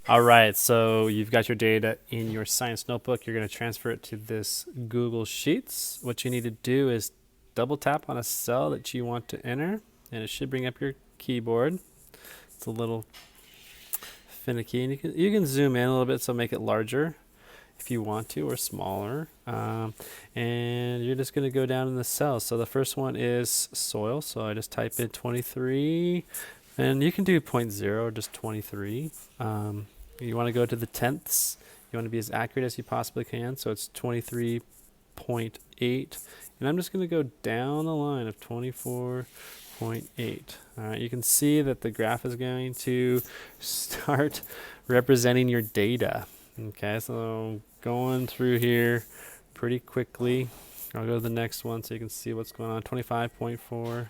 All right, so you've got your data in your science notebook. You're going to transfer it to this Google Sheets. What you need to do is double tap on a cell that you want to enter, and it should bring up your keyboard. It's a little finicky, and you can zoom in a little bit, so make it larger if you want to, or smaller. And you're just going to go down in the cells. So the first one is soil. So I just type in 23, and you can do point 0, just 23. You want to go to the tenths. You want to be as accurate as you possibly can. So it's 23.8. And I'm just going to go down the line of 24.8. All right, you can see that the graph is going to start representing your data. Okay, so going through here pretty quickly. I'll go to the next one so you can see what's going on. 25.4.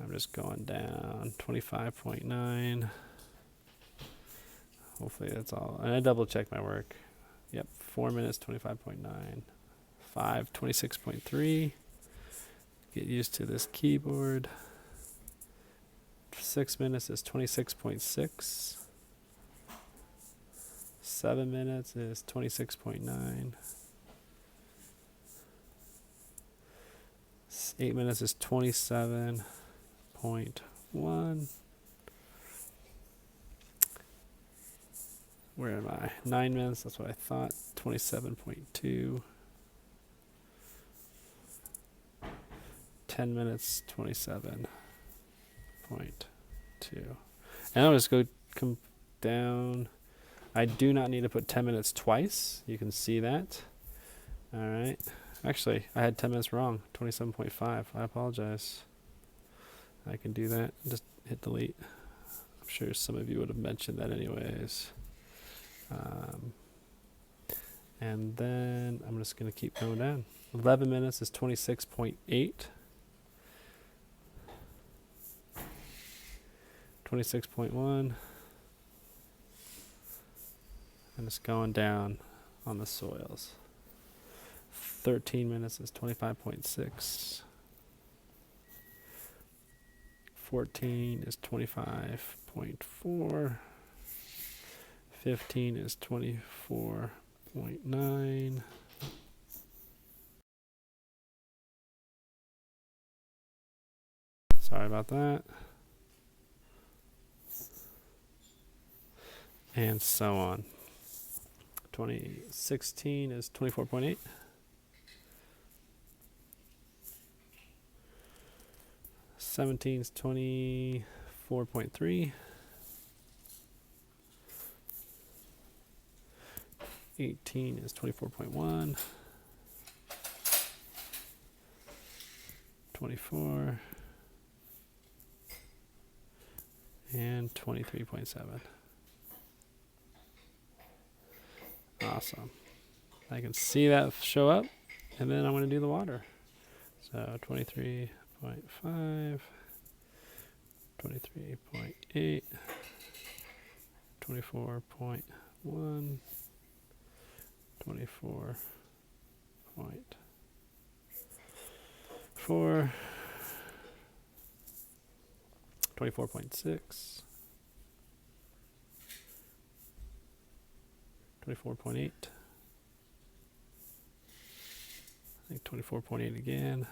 I'm just going down. 25.9. Hopefully that's all. And I double check my work. Yep, 4 minutes, 25.9. 5, 26.3. Get used to this keyboard. 6 minutes is 26.6. 7 minutes is 26.9. 8 minutes is 27.1. Where am I? 9 minutes, that's what I thought. 27.2. 10 minutes, 27.2. And I'll just go come down. I do not need to put 10 minutes twice. You can see that. All right. Actually, I had 10 minutes wrong. 27.5. I apologize. I can do that. Just hit delete. I'm sure some of you would have mentioned that anyways. And then I'm just going to keep going down. 11 minutes is 26.8. 26.1. And it's going down on the soils. 13 minutes is 25.6. 14 is 25.4. 15 is 24.9. Sorry about that. And so on. 2016 is 24.8. 17 is 24.3. 18 is 24.1. 24. And 23.7. Awesome. I can see that show up, and then I'm going to do the water. So 23.5, 23.8, 24.1, 24.4, 24.6, 24.8, I think 24.8 again,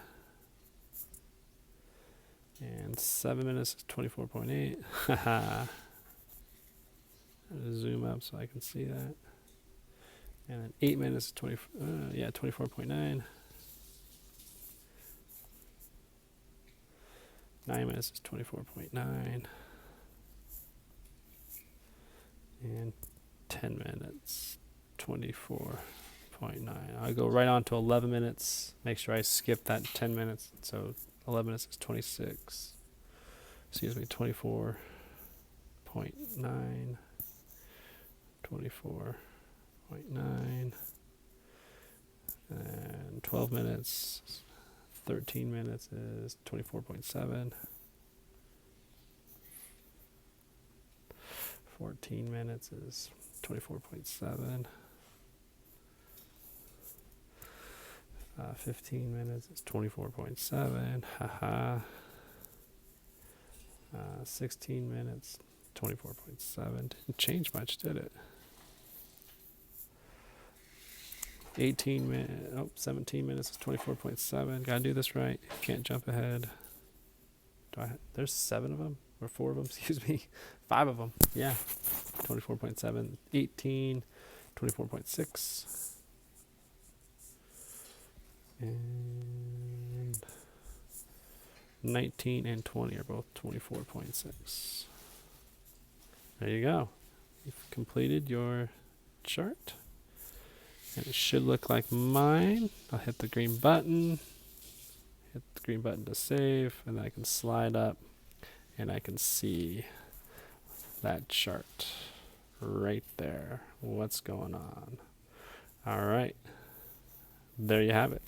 and 7 minutes is 24.8. Haha. Zoom up so I can see that. And then 8 minutes is 24.9. 9 minutes is 24.9. And 10 minutes, 24.9. I'll go right on to 11 minutes. Make sure I skip that 10 minutes. So 11 minutes is 26. Excuse me, 24.9. 24.9. And 12 minutes, 13 minutes is 24.7. 14 minutes is 24.7. 15 minutes is 24.7. Haha. 16 minutes, 24.7. Didn't change much, did it? 18 minutes, 17 minutes is 24.7. Gotta do this right. Can't jump ahead. There's 7 of them, or 4 of them, excuse me. 5 of them, yeah. 24.7, 18, 24.6. And 19 and 20 are both 24.6. There you go. You've completed your chart. And it should look like mine. I'll hit the green button. Hit the green button to save. And then I can slide up and I can see that chart right there. What's going on? All right. There you have it.